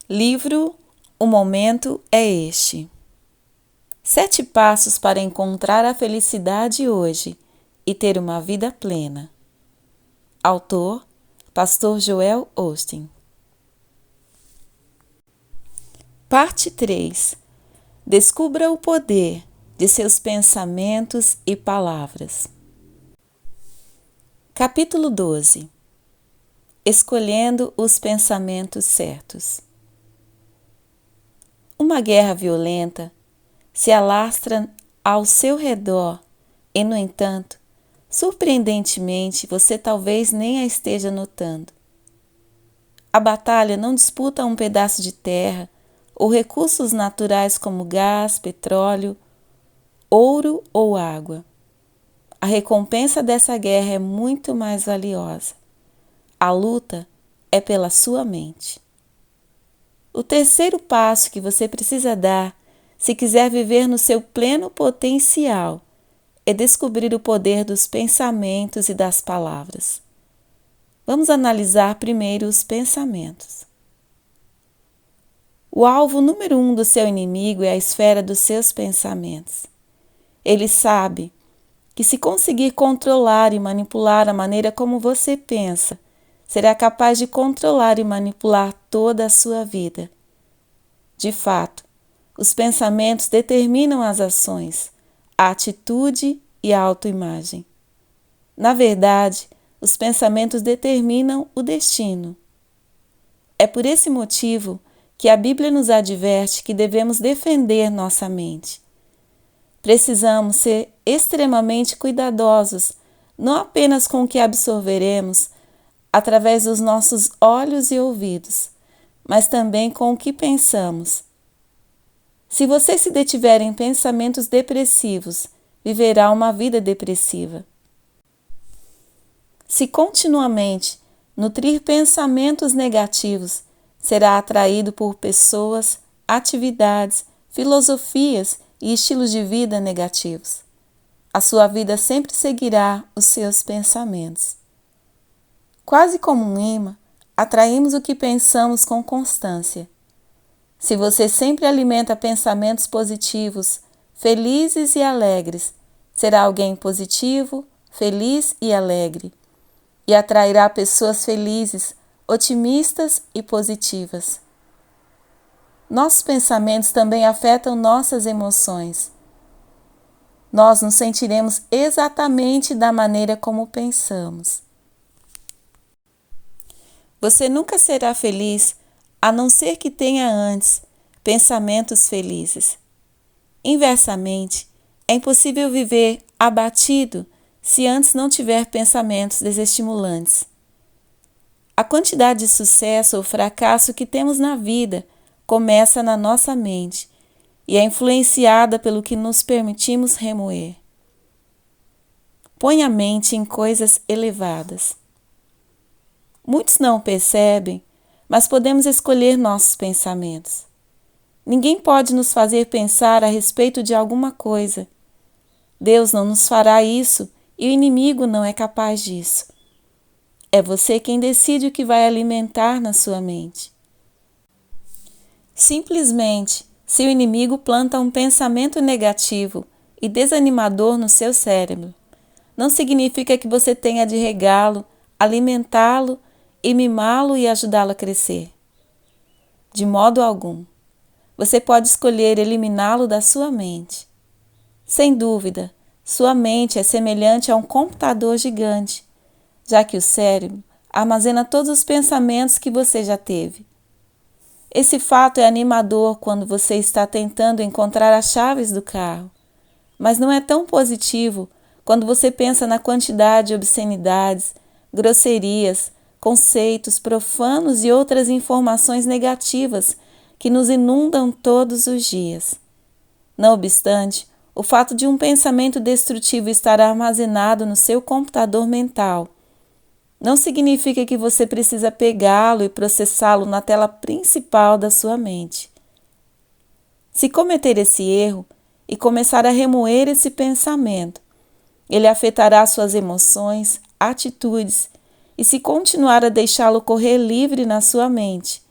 Livro O Momento é Este. 7 passos para encontrar a felicidade hoje e ter uma vida plena. Autor: Pastor Joel Osteen. Parte 3. Descubra o poder de seus pensamentos e palavras. Capítulo 12. Escolhendo os pensamentos certos. Uma guerra violenta se alastra ao seu redor e, no entanto, surpreendentemente, você talvez nem a esteja notando. A batalha não disputa um pedaço de terra ou recursos naturais como gás, petróleo, ouro ou água. A recompensa dessa guerra é muito mais valiosa. A luta é pela sua mente. O terceiro passo que você precisa dar, se quiser viver no seu pleno potencial, é descobrir o poder dos pensamentos e das palavras. Vamos analisar primeiro os pensamentos. O alvo número 1 do seu inimigo é a esfera dos seus pensamentos. Ele sabe que, se conseguir controlar e manipular a maneira como você pensa, será capaz de controlar e manipular toda a sua vida. De fato, os pensamentos determinam as ações, a atitude e a autoimagem. Na verdade, os pensamentos determinam o destino. É por esse motivo que a Bíblia nos adverte que devemos defender nossa mente. Precisamos ser extremamente cuidadosos, não apenas com o que absorveremos através dos nossos olhos e ouvidos, mas também com o que pensamos. Se você se detiver em pensamentos depressivos, viverá uma vida depressiva. Se continuamente nutrir pensamentos negativos, será atraído por pessoas, atividades, filosofias e estilos de vida negativos. A sua vida sempre seguirá os seus pensamentos. Quase como um imã, atraímos o que pensamos com constância. Se você sempre alimenta pensamentos positivos, felizes e alegres, será alguém positivo, feliz e alegre, e atrairá pessoas felizes, otimistas e positivas. Nossos pensamentos também afetam nossas emoções. Nós nos sentiremos exatamente da maneira como pensamos. Você nunca será feliz a não ser que tenha antes pensamentos felizes. Inversamente, é impossível viver abatido se antes não tiver pensamentos desestimulantes. A quantidade de sucesso ou fracasso que temos na vida começa na nossa mente e é influenciada pelo que nos permitimos remoer. Põe a mente em coisas elevadas. Muitos não o percebem, mas podemos escolher nossos pensamentos. Ninguém pode nos fazer pensar a respeito de alguma coisa. Deus não nos fará isso e o inimigo não é capaz disso. É você quem decide o que vai alimentar na sua mente. Simplesmente, se o inimigo planta um pensamento negativo e desanimador no seu cérebro, não significa que você tenha de regá-lo, alimentá-lo e mimá-lo e ajudá-lo a crescer. De modo algum. Você pode escolher eliminá-lo da sua mente. Sem dúvida, sua mente é semelhante a um computador gigante, já que o cérebro armazena todos os pensamentos que você já teve. Esse fato é animador quando você está tentando encontrar as chaves do carro, mas não é tão positivo quando você pensa na quantidade de obscenidades, grosserias, conceitos profanos e outras informações negativas que nos inundam todos os dias. Não obstante, o fato de um pensamento destrutivo estar armazenado no seu computador mental não significa que você precisa pegá-lo e processá-lo na tela principal da sua mente. Se cometer esse erro e começar a remoer esse pensamento, ele afetará suas emoções, atitudes, e se continuar a deixá-lo correr livre na sua mente,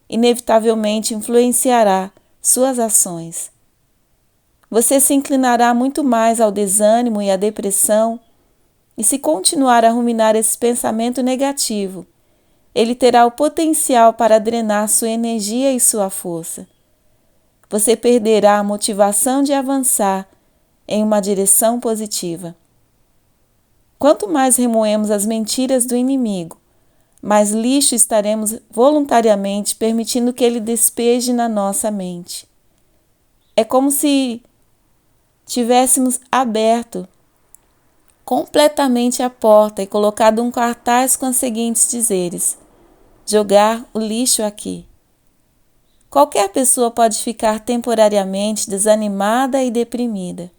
inevitavelmente influenciará suas ações. Você se inclinará muito mais ao desânimo e à depressão, e se continuar a ruminar esse pensamento negativo, ele terá o potencial para drenar sua energia e sua força. Você perderá a motivação de avançar em uma direção positiva. Quanto mais remoemos as mentiras do inimigo, mais lixo estaremos voluntariamente permitindo que ele despeje na nossa mente. É como se tivéssemos aberto completamente a porta e colocado um cartaz com os seguintes dizeres: jogar o lixo aqui. Qualquer pessoa pode ficar temporariamente desanimada e deprimida.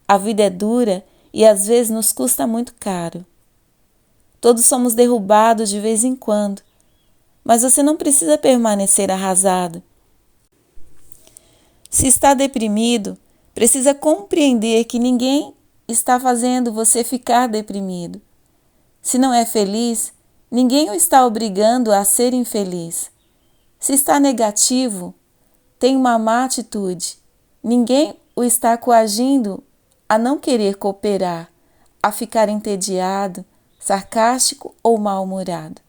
A vida é dura e às vezes nos custa muito caro. Todos somos derrubados de vez em quando, mas você não precisa permanecer arrasado. Se está deprimido, precisa compreender que ninguém está fazendo você ficar deprimido. Se não é feliz, ninguém o está obrigando a ser infeliz. Se está negativo, tem uma má atitude. Ninguém o está coagindo a não querer cooperar, a ficar entediado, sarcástico ou mal-humorado.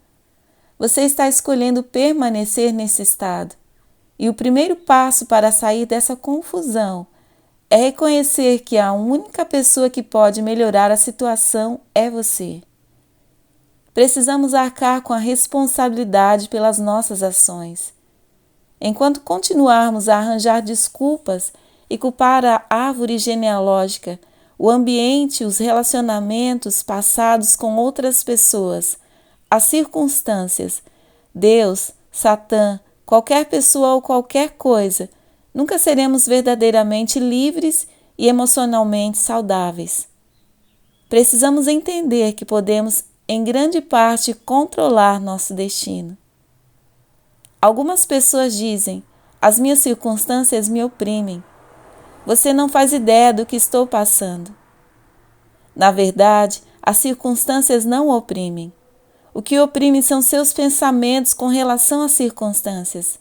Você está escolhendo permanecer nesse estado. E o primeiro passo para sair dessa confusão é reconhecer que a única pessoa que pode melhorar a situação é você. Precisamos arcar com a responsabilidade pelas nossas ações. Enquanto continuarmos a arranjar desculpas e culpar a árvore genealógica, o ambiente, os relacionamentos passados com outras pessoas, as circunstâncias, Deus, Satã, qualquer pessoa ou qualquer coisa, nunca seremos verdadeiramente livres e emocionalmente saudáveis. Precisamos entender que podemos, em grande parte, controlar nosso destino. Algumas pessoas dizem: as minhas circunstâncias me oprimem. Você não faz ideia do que estou passando. Na verdade, as circunstâncias não o oprimem. O que oprime são seus pensamentos com relação às circunstâncias.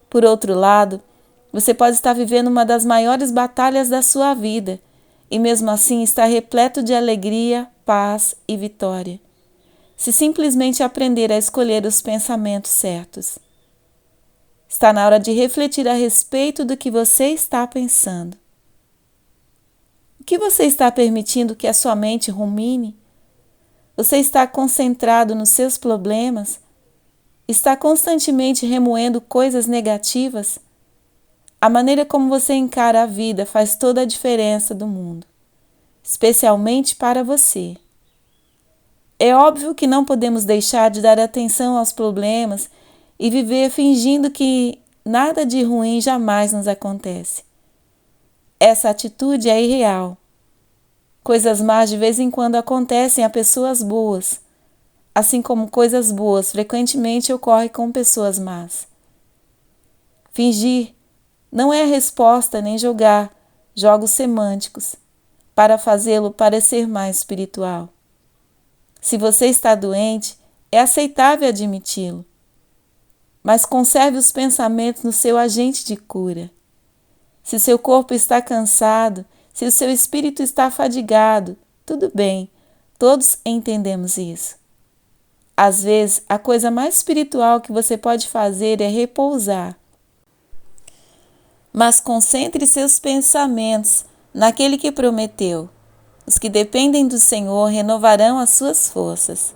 Por outro lado, você pode estar vivendo uma das maiores batalhas da sua vida e mesmo assim estar repleto de alegria, paz e vitória. Se simplesmente aprender a escolher os pensamentos certos. Está na hora de refletir a respeito do que você está pensando. O que você está permitindo que a sua mente rumine? Você está concentrado nos seus problemas? Está constantemente remoendo coisas negativas? A maneira como você encara a vida faz toda a diferença do mundo, especialmente para você. É óbvio que não podemos deixar de dar atenção aos problemas e viver fingindo que nada de ruim jamais nos acontece. Essa atitude é irreal. Coisas más de vez em quando acontecem a pessoas boas, assim como coisas boas frequentemente ocorrem com pessoas más. Fingir não é a resposta nem jogar jogos semânticos para fazê-lo parecer mais espiritual. Se você está doente, é aceitável admiti-lo, mas conserve os pensamentos no seu agente de cura. Se seu corpo está cansado, se o seu espírito está fadigado, tudo bem, todos entendemos isso. Às vezes, a coisa mais espiritual que você pode fazer é repousar. Mas concentre seus pensamentos naquele que prometeu. Os que dependem do Senhor renovarão as suas forças.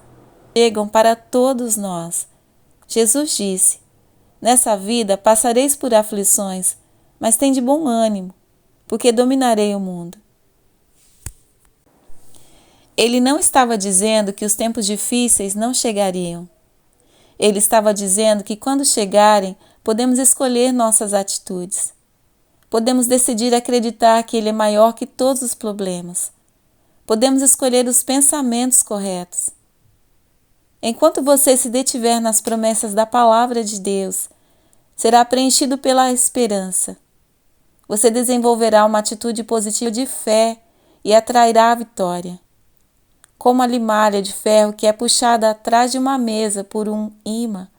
Chegam para todos nós. Jesus disse: nessa vida passareis por aflições, mas tende bom ânimo, porque dominarei o mundo. Ele não estava dizendo que os tempos difíceis não chegariam. Ele estava dizendo que quando chegarem, podemos escolher nossas atitudes. Podemos decidir acreditar que Ele é maior que todos os problemas. Podemos escolher os pensamentos corretos. Enquanto você se detiver nas promessas da palavra de Deus, será preenchido pela esperança. Você desenvolverá uma atitude positiva de fé e atrairá a vitória. Como a limalha de ferro que é puxada atrás de uma mesa por um ímã,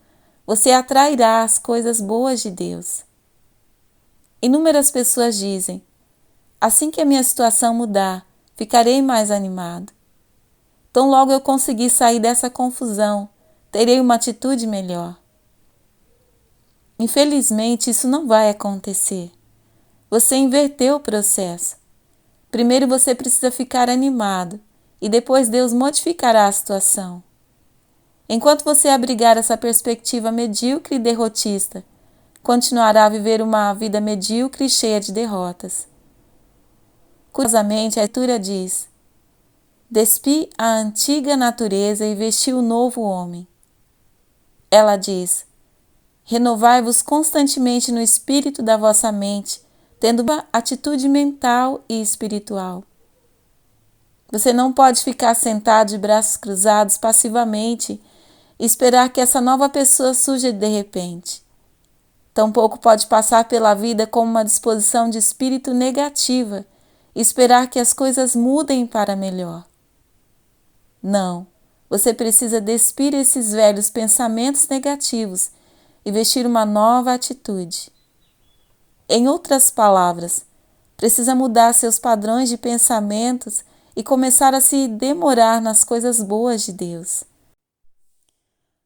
você atrairá as coisas boas de Deus. Inúmeras pessoas dizem: assim que a minha situação mudar, ficarei mais animado. Tão logo eu conseguir sair dessa confusão, terei uma atitude melhor. Infelizmente, isso não vai acontecer. Você inverteu o processo. Primeiro você precisa ficar animado e depois Deus modificará a situação. Enquanto você abrigar essa perspectiva medíocre e derrotista, continuará a viver uma vida medíocre e cheia de derrotas. Curiosamente, a Escritura diz: despi a antiga natureza e vesti o novo homem. Ela diz: renovai-vos constantemente no espírito da vossa mente, tendo uma atitude mental e espiritual. Você não pode ficar sentado de braços cruzados passivamente e esperar que essa nova pessoa surja de repente. Tampouco pode passar pela vida com uma disposição de espírito negativa e esperar que as coisas mudem para melhor. Não, você precisa despir esses velhos pensamentos negativos e vestir uma nova atitude. Em outras palavras, precisa mudar seus padrões de pensamentos e começar a se demorar nas coisas boas de Deus.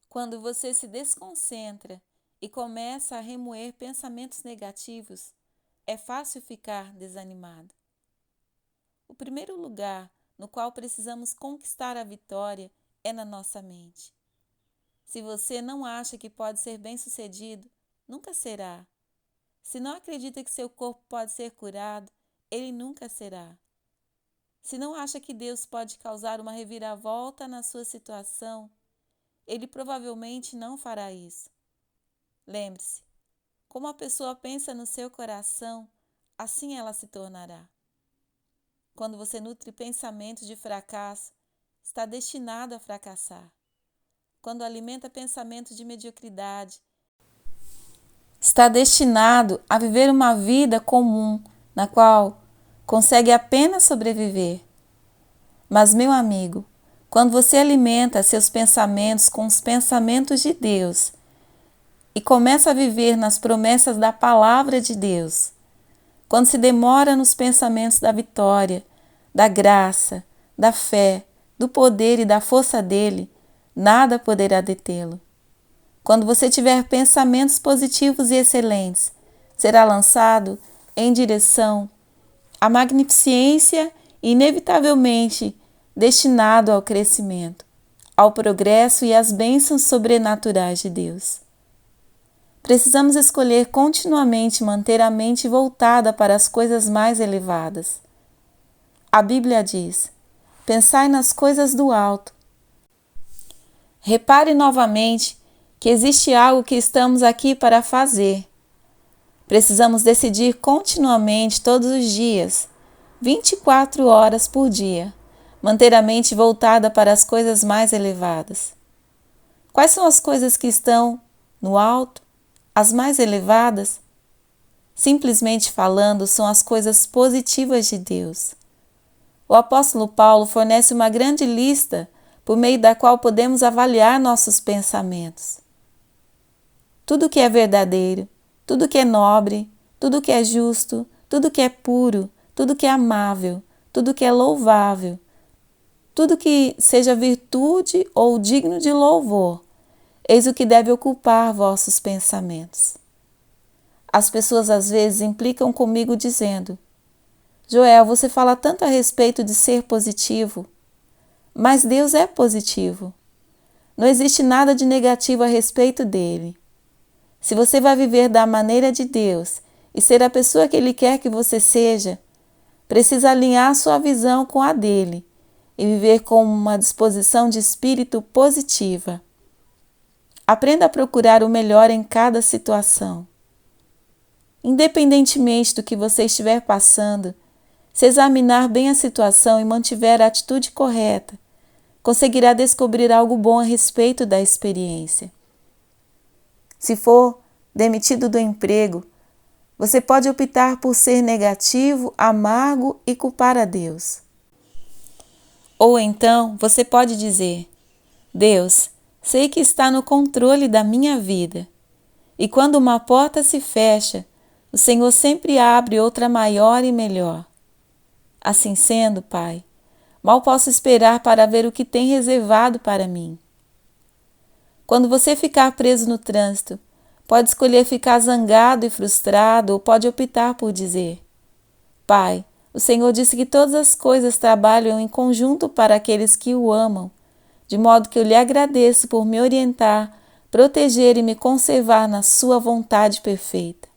Quando você se desconcentra e começa a remoer pensamentos negativos, é fácil ficar desanimado. O primeiro lugar no qual precisamos conquistar a vitória é na nossa mente. Se você não acha que pode ser bem-sucedido, nunca será. Se não acredita que seu corpo pode ser curado, ele nunca será. Se não acha que Deus pode causar uma reviravolta na sua situação, ele provavelmente não fará isso. Lembre-se, como a pessoa pensa no seu coração, assim ela se tornará. Quando você nutre pensamentos de fracasso, está destinado a fracassar. Quando alimenta pensamentos de mediocridade, está destinado a viver uma vida comum, na qual consegue apenas sobreviver. Mas, meu amigo, quando você alimenta seus pensamentos com os pensamentos de Deus e começa a viver nas promessas da palavra de Deus, quando se demora nos pensamentos da vitória, da graça, da fé, do poder e da força dele, nada poderá detê-lo. Quando você tiver pensamentos positivos e excelentes, será lançado em direção à magnificência e inevitavelmente destinado ao crescimento, ao progresso e às bênçãos sobrenaturais de Deus. Precisamos escolher continuamente manter a mente voltada para as coisas mais elevadas. A Bíblia diz: pensai nas coisas do alto. Repare novamente que existe algo que estamos aqui para fazer. Precisamos decidir continuamente, todos os dias, 24 horas por dia, manter a mente voltada para as coisas mais elevadas. Quais são as coisas que estão no alto, as mais elevadas? Simplesmente falando, são as coisas positivas de Deus. O apóstolo Paulo fornece uma grande lista por meio da qual podemos avaliar nossos pensamentos. Tudo que é verdadeiro, tudo que é nobre, tudo que é justo, tudo que é puro, tudo que é amável, tudo que é louvável, tudo que seja virtude ou digno de louvor, eis o que deve ocupar vossos pensamentos. As pessoas às vezes implicam comigo dizendo: Joel, você fala tanto a respeito de ser positivo, mas Deus é positivo. Não existe nada de negativo a respeito dele. Se você vai viver da maneira de Deus e ser a pessoa que Ele quer que você seja, precisa alinhar sua visão com a dele e viver com uma disposição de espírito positiva. Aprenda a procurar o melhor em cada situação. Independentemente do que você estiver passando, se examinar bem a situação e mantiver a atitude correta, conseguirá descobrir algo bom a respeito da experiência. Se for demitido do emprego, você pode optar por ser negativo, amargo e culpar a Deus. Ou então você pode dizer: Deus, sei que está no controle da minha vida. E quando uma porta se fecha, o Senhor sempre abre outra maior e melhor. Assim sendo, Pai, mal posso esperar para ver o que tem reservado para mim. Quando você ficar preso no trânsito, pode escolher ficar zangado e frustrado ou pode optar por dizer: Pai, o Senhor disse que todas as coisas trabalham em conjunto para aqueles que o amam, de modo que eu lhe agradeço por me orientar, proteger e me conservar na sua vontade perfeita.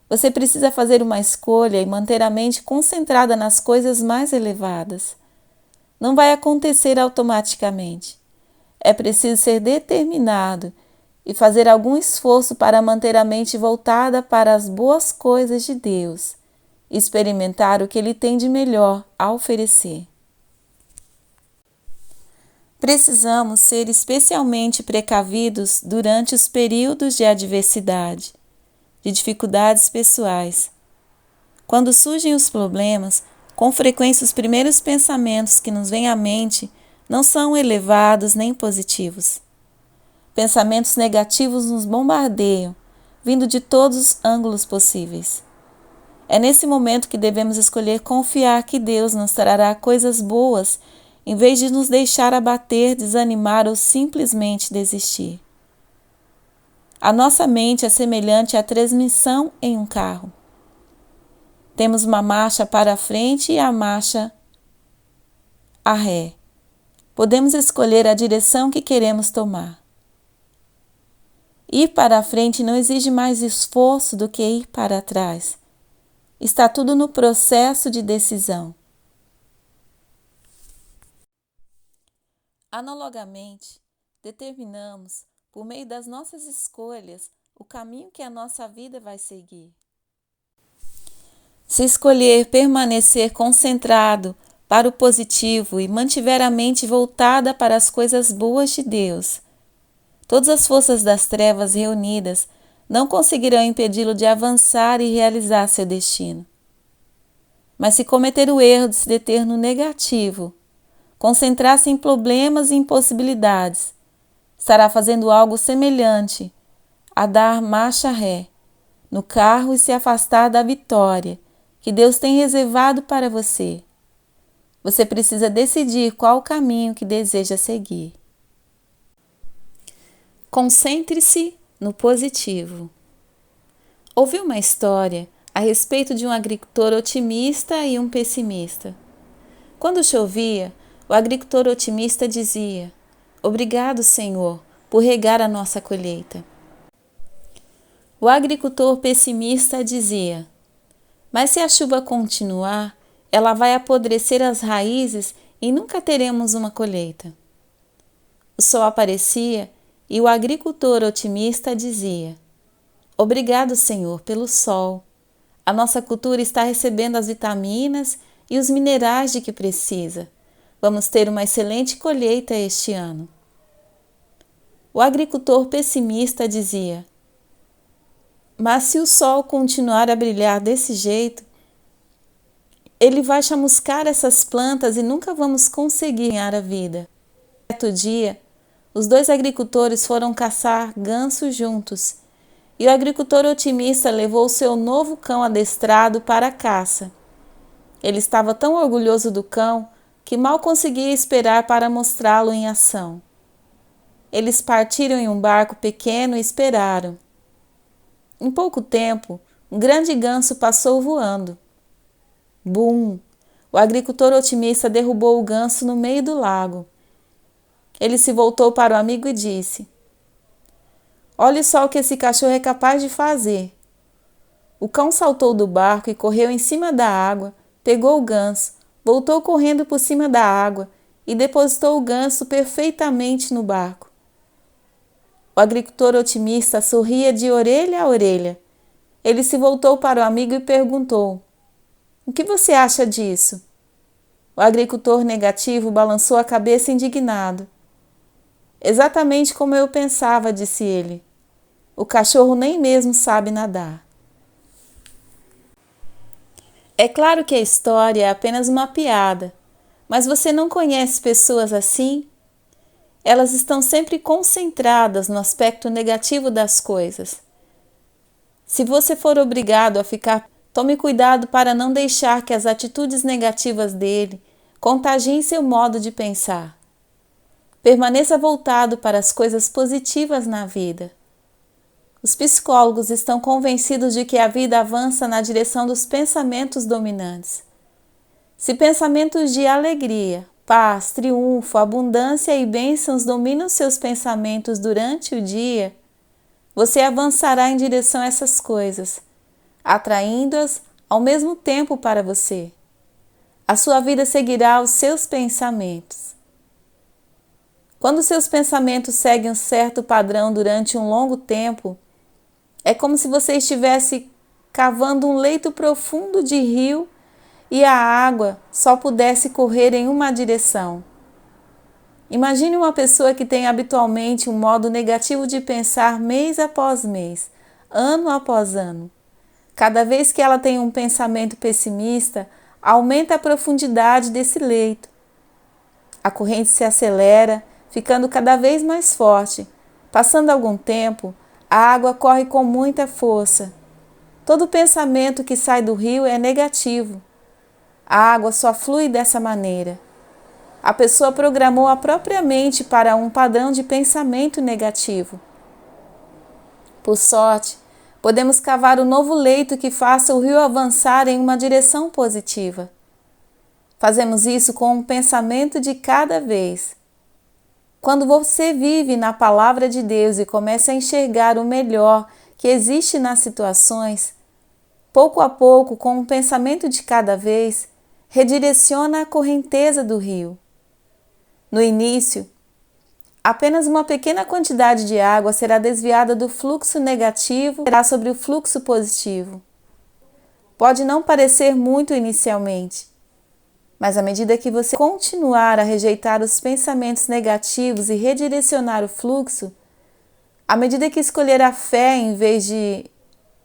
Você precisa fazer uma escolha e manter a mente concentrada nas coisas mais elevadas. Não vai acontecer automaticamente. É preciso ser determinado e fazer algum esforço para manter a mente voltada para as boas coisas de Deus e experimentar o que Ele tem de melhor a oferecer. Precisamos ser especialmente precavidos durante os períodos de adversidade, de dificuldades pessoais. Quando surgem os problemas, com frequência os primeiros pensamentos que nos vêm à mente não são elevados nem positivos. Pensamentos negativos nos bombardeiam, vindo de todos os ângulos possíveis. É nesse momento que devemos escolher confiar que Deus nos trará coisas boas, em vez de nos deixar abater, desanimar ou simplesmente desistir. A nossa mente é semelhante à transmissão em um carro. Temos uma marcha para a frente e a marcha a ré. Podemos escolher a direção que queremos tomar. Ir para a frente não exige mais esforço do que ir para trás. Está tudo no processo de decisão. Analogamente, determinamos, por meio das nossas escolhas, o caminho que a nossa vida vai seguir. Se escolher permanecer concentrado para o positivo e mantiver a mente voltada para as coisas boas de Deus, todas as forças das trevas reunidas não conseguirão impedi-lo de avançar e realizar seu destino. Mas se cometer o erro de se deter no negativo, concentrar-se em problemas e impossibilidades, estará fazendo algo semelhante a dar marcha ré no carro e se afastar da vitória que Deus tem reservado para você. Você precisa decidir qual o caminho que deseja seguir. Concentre-se no positivo. Ouvi uma história a respeito de um agricultor otimista e um pessimista. Quando chovia, o agricultor otimista dizia: Obrigado, Senhor, por regar a nossa colheita. O agricultor pessimista dizia: Mas se a chuva continuar, ela vai apodrecer as raízes e nunca teremos uma colheita. O sol aparecia e o agricultor otimista dizia: Obrigado, Senhor, pelo sol. A nossa cultura está recebendo as vitaminas e os minerais de que precisa. Vamos ter uma excelente colheita este ano. O agricultor pessimista dizia: Mas se o sol continuar a brilhar desse jeito, ele vai chamuscar essas plantas e nunca vamos conseguir ganhar a vida. Certo dia, os dois agricultores foram caçar gansos juntos, e o agricultor otimista levou seu novo cão adestrado para a caça. Ele estava tão orgulhoso do cão que mal conseguia esperar para mostrá-lo em ação. Eles partiram em um barco pequeno e esperaram. Em pouco tempo, um grande ganso passou voando. Bum! O agricultor otimista derrubou o ganso no meio do lago. Ele se voltou para o amigo e disse: Olhe só o que esse cachorro é capaz de fazer. O cão saltou do barco e correu em cima da água, pegou o ganso, voltou correndo por cima da água e depositou o ganso perfeitamente no barco. O agricultor otimista sorria de orelha a orelha. Ele se voltou para o amigo e perguntou: O que você acha disso? O agricultor negativo balançou a cabeça indignado. Exatamente como eu pensava, disse ele. O cachorro nem mesmo sabe nadar. É claro que a história é apenas uma piada, mas você não conhece pessoas assim? elas estão sempre concentradas no aspecto negativo das coisas. Se você for obrigado a ficar, tome cuidado para não deixar que as atitudes negativas dele contagiem seu modo de pensar. Permaneça voltado para as coisas positivas na vida. Os psicólogos estão convencidos de que a vida avança na direção dos pensamentos dominantes. Se pensamentos de alegria, paz, triunfo, abundância e bênçãos dominam seus pensamentos durante o dia, você avançará em direção a essas coisas, atraindo-as ao mesmo tempo para você. A sua vida seguirá os seus pensamentos. Quando seus pensamentos seguem um certo padrão durante um longo tempo, é como se você estivesse cavando um leito profundo de rio e a água só pudesse correr em uma direção. Imagine uma pessoa que tem habitualmente um modo negativo de pensar mês após mês, ano após ano. Cada vez que ela tem um pensamento pessimista, aumenta a profundidade desse leito. A corrente se acelera, ficando cada vez mais forte. Passando algum tempo, a água corre com muita força. Todo pensamento que sai do rio é negativo. A água só flui dessa maneira. A pessoa programou a própria mente para um padrão de pensamento negativo. Por sorte, podemos cavar um novo leito que faça o rio avançar em uma direção positiva. Fazemos isso com um pensamento de cada vez. Quando você vive na palavra de Deus e começa a enxergar o melhor que existe nas situações, pouco a pouco, com um pensamento de cada vez, redireciona a correnteza do rio. No início, apenas uma pequena quantidade de água será desviada do fluxo negativo e será sobre o fluxo positivo. Pode não parecer muito inicialmente, mas à medida que você continuar a rejeitar os pensamentos negativos e redirecionar o fluxo, à medida que escolher a fé em vez de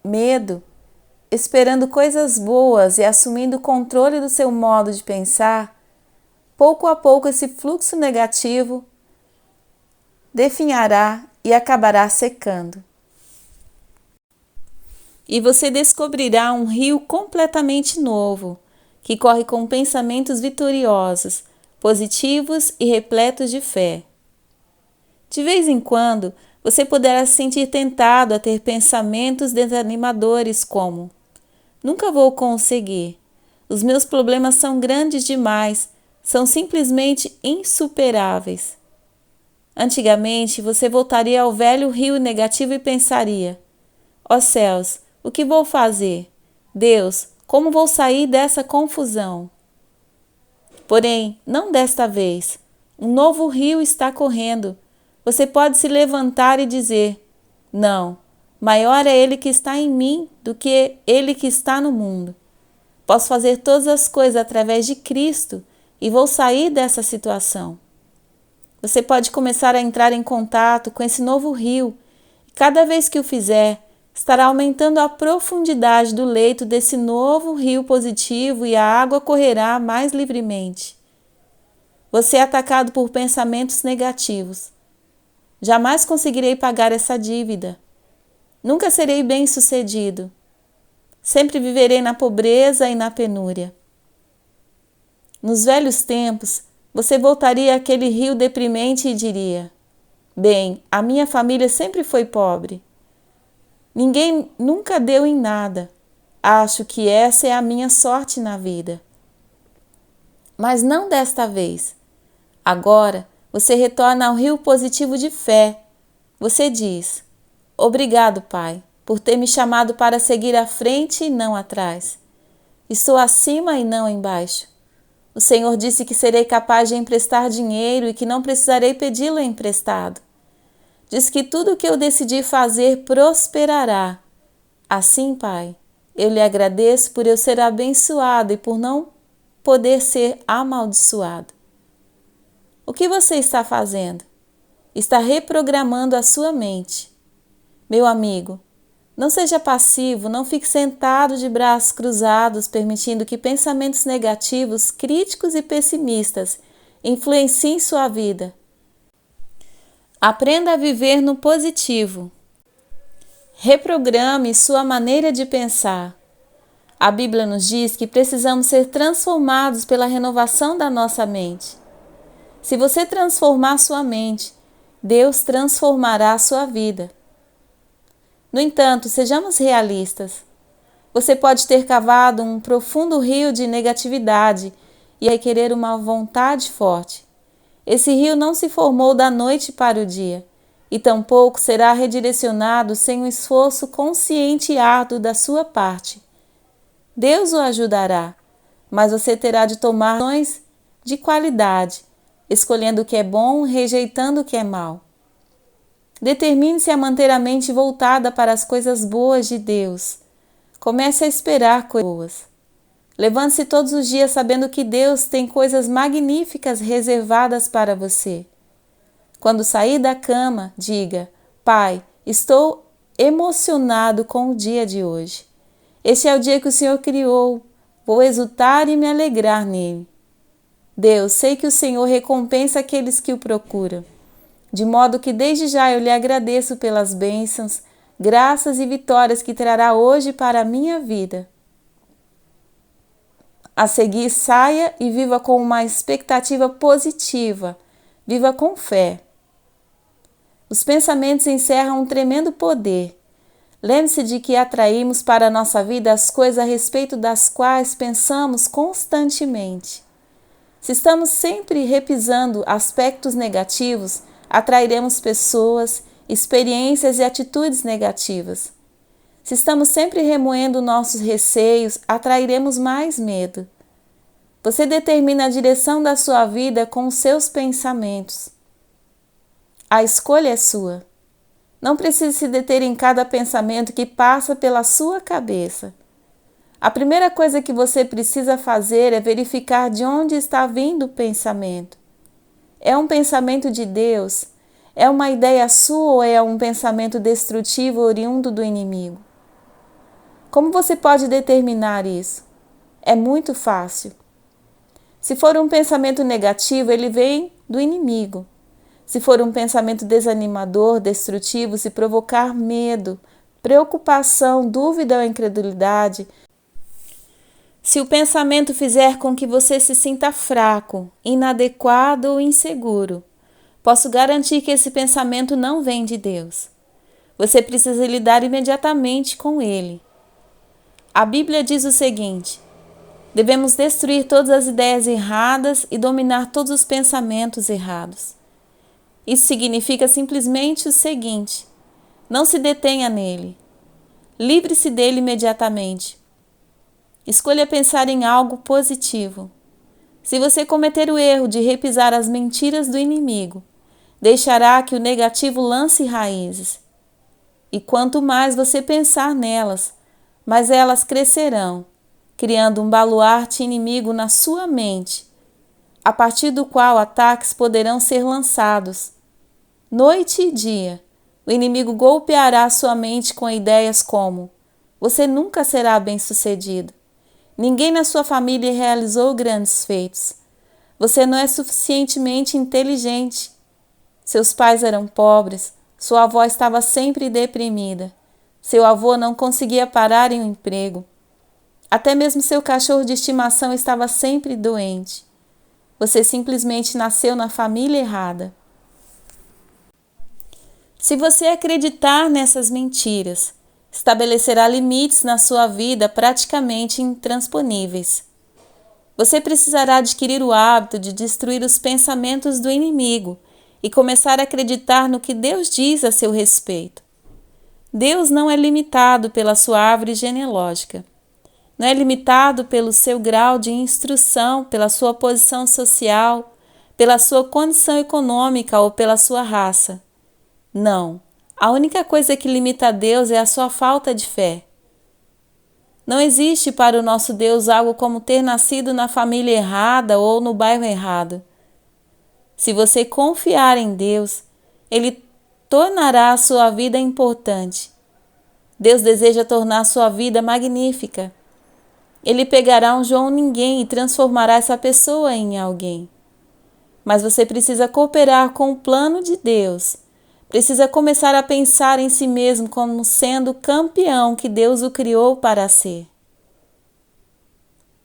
medo, esperando coisas boas e assumindo o controle do seu modo de pensar, pouco a pouco esse fluxo negativo definhará e acabará secando. E você descobrirá um rio completamente novo, que corre com pensamentos vitoriosos, positivos e repletos de fé. De vez em quando, você poderá se sentir tentado a ter pensamentos desanimadores como: nunca vou conseguir, os meus problemas são grandes demais, são simplesmente insuperáveis. Antigamente, você voltaria ao velho rio negativo e pensaria: ó céus, o que vou fazer? Deus, como vou sair dessa confusão? Porém, não desta vez. Um novo rio está correndo. Você pode se levantar e dizer: não, maior é Ele que está em mim do que Ele que está no mundo. Posso fazer todas as coisas através de Cristo e vou sair dessa situação. Você pode começar a entrar em contato com esse novo rio e cada vez que o fizer, estará aumentando a profundidade do leito desse novo rio positivo e a água correrá mais livremente. Você é atacado por pensamentos negativos. Jamais conseguirei pagar essa dívida. Nunca serei bem-sucedido. Sempre viverei na pobreza e na penúria. Nos velhos tempos, você voltaria àquele rio deprimente e diria: bem, a minha família sempre foi pobre. Ninguém nunca deu em nada. Acho que essa é a minha sorte na vida. Mas não desta vez. Agora, você retorna ao rio positivo de fé. Você diz: obrigado, Pai, por ter me chamado para seguir à frente e não atrás. Estou acima e não embaixo. O Senhor disse que serei capaz de emprestar dinheiro e que não precisarei pedi-lo emprestado. Diz que tudo o que eu decidi fazer prosperará. Assim, Pai, eu lhe agradeço por eu ser abençoado e por não poder ser amaldiçoado. O que você está fazendo? Está reprogramando a sua mente. Meu amigo, não seja passivo, não fique sentado de braços cruzados, permitindo que pensamentos negativos, críticos e pessimistas influenciem sua vida. Aprenda a viver no positivo. Reprograme sua maneira de pensar. A Bíblia nos diz que precisamos ser transformados pela renovação da nossa mente. Se você transformar sua mente, Deus transformará a sua vida. No entanto, sejamos realistas. Você pode ter cavado um profundo rio de negatividade e requerer uma vontade forte. Esse rio não se formou da noite para o dia, e tampouco será redirecionado sem um esforço consciente e árduo da sua parte. Deus o ajudará, mas você terá de tomar ações de qualidade, escolhendo o que é bom, rejeitando o que é mal. Determine-se a manter a mente voltada para as coisas boas de Deus. Comece a esperar coisas boas. Levante-se todos os dias sabendo que Deus tem coisas magníficas reservadas para você. Quando sair da cama, diga: Pai, estou emocionado com o dia de hoje. Este é o dia que o Senhor criou. Vou exultar e me alegrar nele. Deus, sei que o Senhor recompensa aqueles que o procuram. De modo que desde já eu lhe agradeço pelas bênçãos, graças e vitórias que trará hoje para a minha vida. A seguir, saia e viva com uma expectativa positiva. Viva com fé. Os pensamentos encerram um tremendo poder. Lembre-se de que atraímos para a nossa vida as coisas a respeito das quais pensamos constantemente. Se estamos sempre repisando aspectos negativos, atrairemos pessoas, experiências e atitudes negativas. Se estamos sempre remoendo nossos receios, atrairemos mais medo. Você determina a direção da sua vida com os seus pensamentos. A escolha é sua. Não precisa se deter em cada pensamento que passa pela sua cabeça. A primeira coisa que você precisa fazer é verificar de onde está vindo o pensamento. É um pensamento de Deus? É uma ideia sua ou é um pensamento destrutivo oriundo do inimigo? Como você pode determinar isso? É muito fácil. Se for um pensamento negativo, ele vem do inimigo. Se for um pensamento desanimador, destrutivo, se provocar medo, preocupação, dúvida ou incredulidade, se o pensamento fizer com que você se sinta fraco, inadequado ou inseguro, posso garantir que esse pensamento não vem de Deus. Você precisa lidar imediatamente com ele. A Bíblia diz o seguinte: devemos destruir todas as ideias erradas e dominar todos os pensamentos errados. Isso significa simplesmente o seguinte: não se detenha nele. Livre-se dele imediatamente. Escolha pensar em algo positivo. Se você cometer o erro de repisar as mentiras do inimigo, deixará que o negativo lance raízes. E quanto mais você pensar nelas, mais elas crescerão, criando um baluarte inimigo na sua mente, a partir do qual ataques poderão ser lançados. Noite e dia, o inimigo golpeará sua mente com ideias como: você nunca será bem-sucedido. Ninguém na sua família realizou grandes feitos. Você não é suficientemente inteligente. Seus pais eram pobres, sua avó estava sempre deprimida. Seu avô não conseguia parar em um emprego. Até mesmo seu cachorro de estimação estava sempre doente. Você simplesmente nasceu na família errada. Se você acreditar nessas mentiras, estabelecerá limites na sua vida praticamente intransponíveis. Você precisará adquirir o hábito de destruir os pensamentos do inimigo e começar a acreditar no que Deus diz a seu respeito. Deus não é limitado pela sua árvore genealógica. Não é limitado pelo seu grau de instrução, pela sua posição social, pela sua condição econômica ou pela sua raça. Não. A única coisa que limita a Deus é a sua falta de fé. Não existe para o nosso Deus algo como ter nascido na família errada ou no bairro errado. Se você confiar em Deus, Ele tornará a sua vida importante. Deus deseja tornar a sua vida magnífica. Ele pegará um João Ninguém e transformará essa pessoa em alguém. Mas você precisa cooperar com o plano de Deus, Precisa começar a pensar em si mesmo como sendo o campeão que Deus o criou para ser.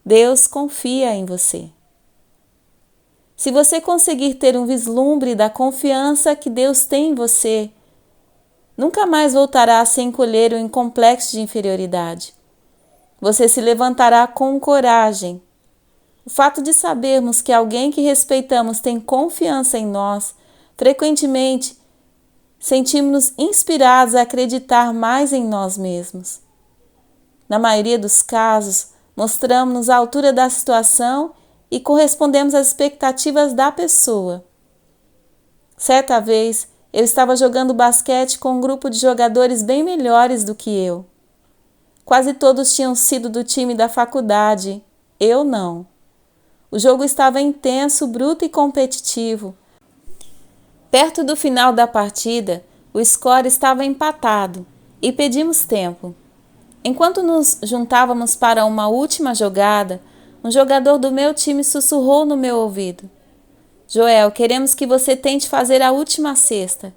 Deus confia em você. Se você conseguir ter um vislumbre da confiança que Deus tem em você, nunca mais voltará a se encolher em complexo de inferioridade. Você se levantará com coragem. O fato de sabermos que alguém que respeitamos tem confiança em nós, frequentemente sentimos-nos inspirados a acreditar mais em nós mesmos. Na maioria dos casos, mostramos-nos à altura da situação e correspondemos às expectativas da pessoa. Certa vez, eu estava jogando basquete com um grupo de jogadores bem melhores do que eu. Quase todos tinham sido do time da faculdade, eu não. O jogo estava intenso, bruto e competitivo. Perto do final da partida, o score estava empatado e pedimos tempo. Enquanto nos juntávamos para uma última jogada, um jogador do meu time sussurrou no meu ouvido: Joel, queremos que você tente fazer a última cesta.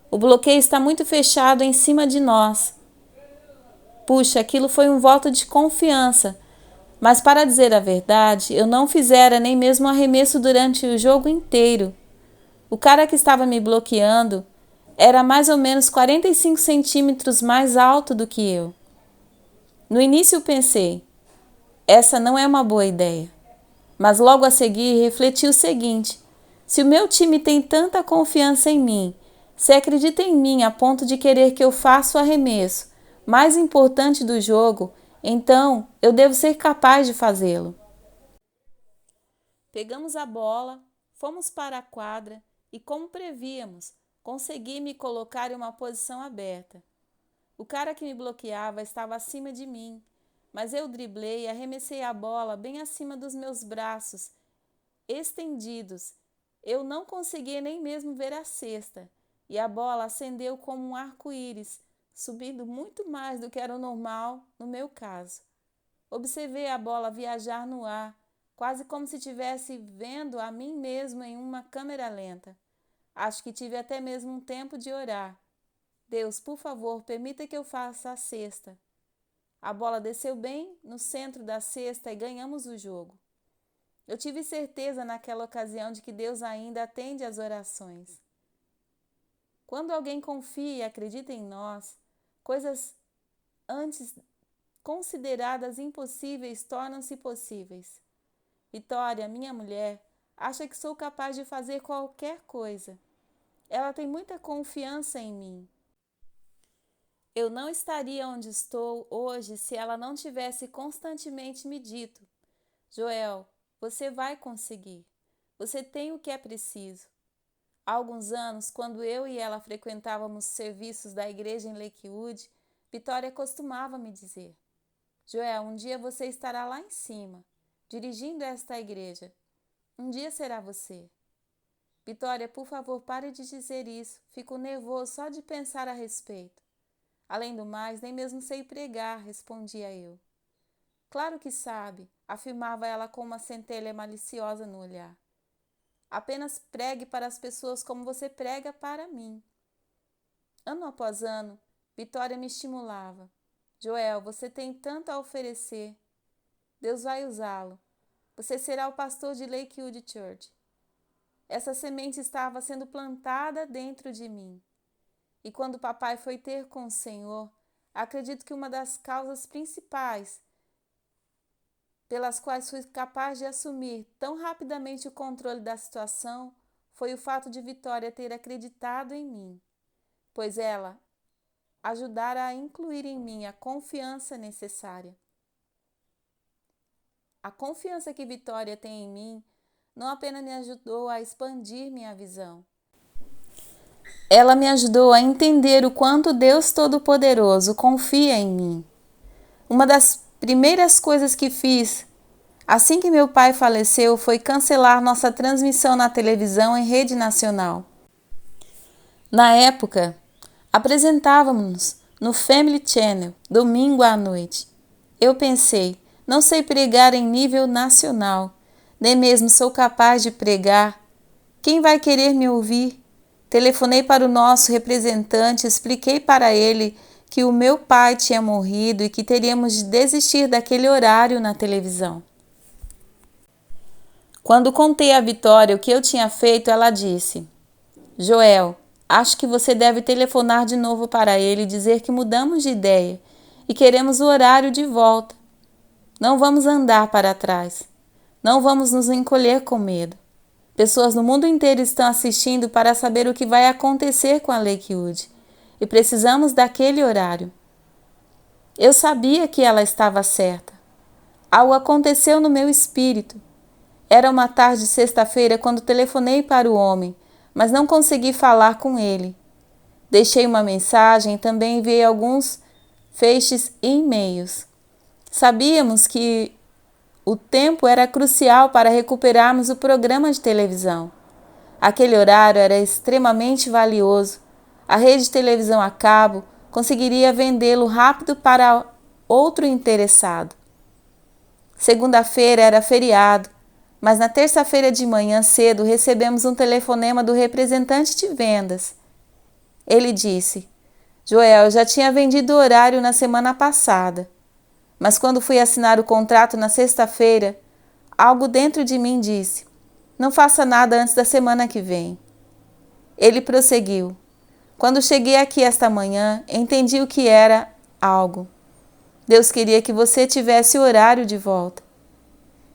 O bloqueio está muito fechado em cima de nós. Puxa, aquilo foi um voto de confiança, mas para dizer a verdade, eu não fizera nem mesmo arremesso durante o jogo inteiro. O cara que estava me bloqueando era mais ou menos 45 centímetros mais alto do que eu. No início pensei, essa não é uma boa ideia. Mas logo a seguir refleti o seguinte: se o meu time tem tanta confiança em mim, se acredita em mim a ponto de querer que eu faça o arremesso mais importante do jogo, então eu devo ser capaz de fazê-lo. Pegamos a bola, fomos para a quadra e, como prevíamos, consegui me colocar em uma posição aberta. O cara que me bloqueava estava acima de mim, mas eu driblei e arremessei a bola bem acima dos meus braços estendidos. Eu não conseguia nem mesmo ver a cesta, e a bola acendeu como um arco-íris, subindo muito mais do que era o normal no meu caso. Observei a bola viajar no ar, quase como se estivesse vendo a mim mesmo em uma câmera lenta. Acho que tive até mesmo um tempo de orar. Deus, por favor, permita que eu faça a cesta. A bola desceu bem no centro da cesta e ganhamos o jogo. Eu tive certeza naquela ocasião de que Deus ainda atende às orações. Quando alguém confia e acredita em nós, coisas antes consideradas impossíveis tornam-se possíveis. Vitória, minha mulher, acha que sou capaz de fazer qualquer coisa. Ela tem muita confiança em mim. Eu não estaria onde estou hoje se ela não tivesse constantemente me dito: Joel, você vai conseguir. Você tem o que é preciso. Há alguns anos, quando eu e ela frequentávamos serviços da igreja em Lakewood, Vitória costumava me dizer: Joel, um dia você estará lá em cima, dirigindo esta igreja. Um dia será você. Vitória, por favor, pare de dizer isso. Fico nervoso só de pensar a respeito. Além do mais, nem mesmo sei pregar, respondia eu. Claro que sabe, afirmava ela com uma centelha maliciosa no olhar. Apenas pregue para as pessoas como você prega para mim. Ano após ano, Vitória me estimulava. Joel, você tem tanto a oferecer. Deus vai usá-lo. Você será o pastor de Lakewood Church. Essa semente estava sendo plantada dentro de mim. E quando papai foi ter com o Senhor, acredito que uma das causas principais pelas quais fui capaz de assumir tão rapidamente o controle da situação foi o fato de Vitória ter acreditado em mim, pois ela ajudara a incluir em mim a confiança necessária. A confiança que Vitória tem em mim não apenas me ajudou a expandir minha visão, ela me ajudou a entender o quanto Deus Todo-Poderoso confia em mim. Uma das primeiras coisas que fiz assim que meu pai faleceu foi cancelar nossa transmissão na televisão em rede nacional. Na época, apresentávamos no Family Channel, domingo à noite. Eu pensei, não sei pregar em nível nacional, nem mesmo sou capaz de pregar. Quem vai querer me ouvir? Telefonei para o nosso representante e expliquei para ele que o meu pai tinha morrido e que teríamos de desistir daquele horário na televisão. Quando contei à Vitória o que eu tinha feito, ela disse: Joel, acho que você deve telefonar de novo para ele e dizer que mudamos de ideia e queremos o horário de volta. Não vamos andar para trás. Não vamos nos encolher com medo. Pessoas no mundo inteiro estão assistindo para saber o que vai acontecer com a Lakewood e precisamos daquele horário. Eu sabia que ela estava certa. Algo aconteceu no meu espírito. Era uma tarde de sexta-feira quando telefonei para o homem, mas não consegui falar com ele. Deixei uma mensagem e também enviei alguns feixes e e-mails. Sabíamos que o tempo era crucial para recuperarmos o programa de televisão. Aquele horário era extremamente valioso. A rede de televisão a cabo conseguiria vendê-lo rápido para outro interessado. Segunda-feira era feriado, mas na terça-feira de manhã cedo recebemos um telefonema do representante de vendas. Ele disse: Joel, eu já tinha vendido o horário na semana passada, mas quando fui assinar o contrato na sexta-feira, algo dentro de mim disse: não faça nada antes da semana que vem. Ele prosseguiu: quando cheguei aqui esta manhã, entendi o que era algo. Deus queria que você tivesse o horário de volta.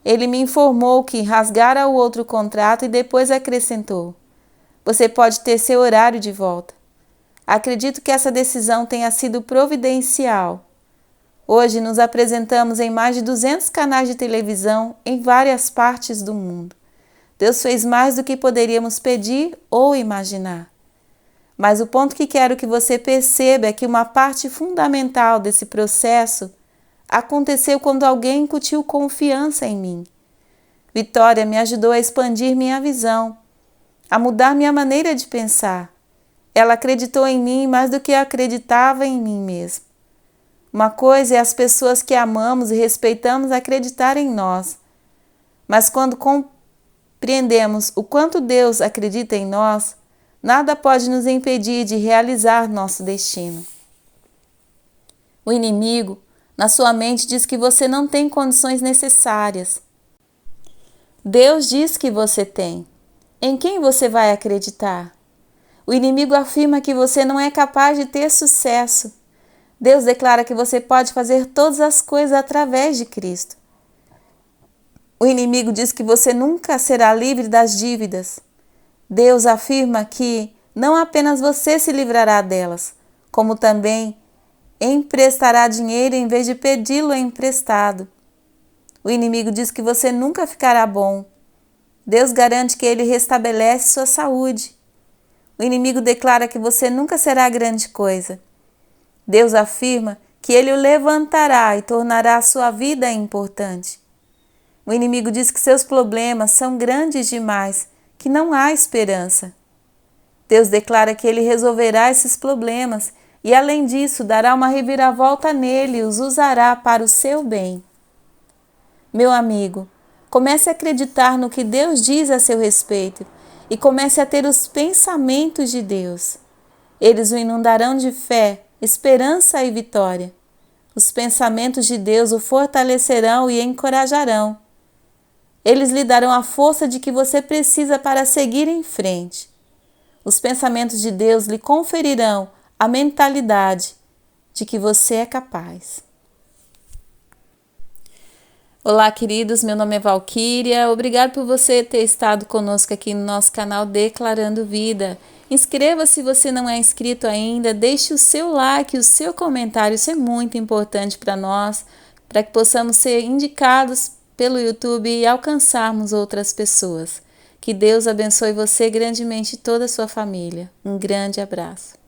Ele me informou que rasgara o outro contrato e depois acrescentou: você pode ter seu horário de volta. Acredito que essa decisão tenha sido providencial. Hoje nos apresentamos em mais de 200 canais de televisão em várias partes do mundo. Deus fez mais do que poderíamos pedir ou imaginar. Mas o ponto que quero que você perceba é que uma parte fundamental desse processo aconteceu quando alguém incutiu confiança em mim. Vitória me ajudou a expandir minha visão, a mudar minha maneira de pensar. Ela acreditou em mim mais do que eu acreditava em mim mesmo. Uma coisa é as pessoas que amamos e respeitamos acreditar em nós. Mas quando compreendemos o quanto Deus acredita em nós, nada pode nos impedir de realizar nosso destino. O inimigo, na sua mente, diz que você não tem condições necessárias. Deus diz que você tem. Em quem você vai acreditar? O inimigo afirma que você não é capaz de ter sucesso. Deus declara que você pode fazer todas as coisas através de Cristo. O inimigo diz que você nunca será livre das dívidas. Deus afirma que não apenas você se livrará delas, como também emprestará dinheiro em vez de pedi-lo emprestado. O inimigo diz que você nunca ficará bom. Deus garante que ele restabelece sua saúde. O inimigo declara que você nunca será grande coisa. Deus afirma que ele o levantará e tornará a sua vida importante. O inimigo diz que seus problemas são grandes demais, que não há esperança. Deus declara que ele resolverá esses problemas e, além disso, dará uma reviravolta nele e os usará para o seu bem. Meu amigo, comece a acreditar no que Deus diz a seu respeito e comece a ter os pensamentos de Deus. Eles o inundarão de fé, esperança e vitória. Os pensamentos de Deus o fortalecerão e encorajarão. Eles lhe darão a força de que você precisa para seguir em frente. Os pensamentos de Deus lhe conferirão a mentalidade de que você é capaz. Olá, queridos, meu nome é Valquíria. Obrigado por você ter estado conosco aqui no nosso canal Declarando Vida. Inscreva-se se você não é inscrito ainda, deixe o seu like, o seu comentário, isso é muito importante para nós, para que possamos ser indicados pelo YouTube e alcançarmos outras pessoas. Que Deus abençoe você grandemente e toda a sua família. Um grande abraço.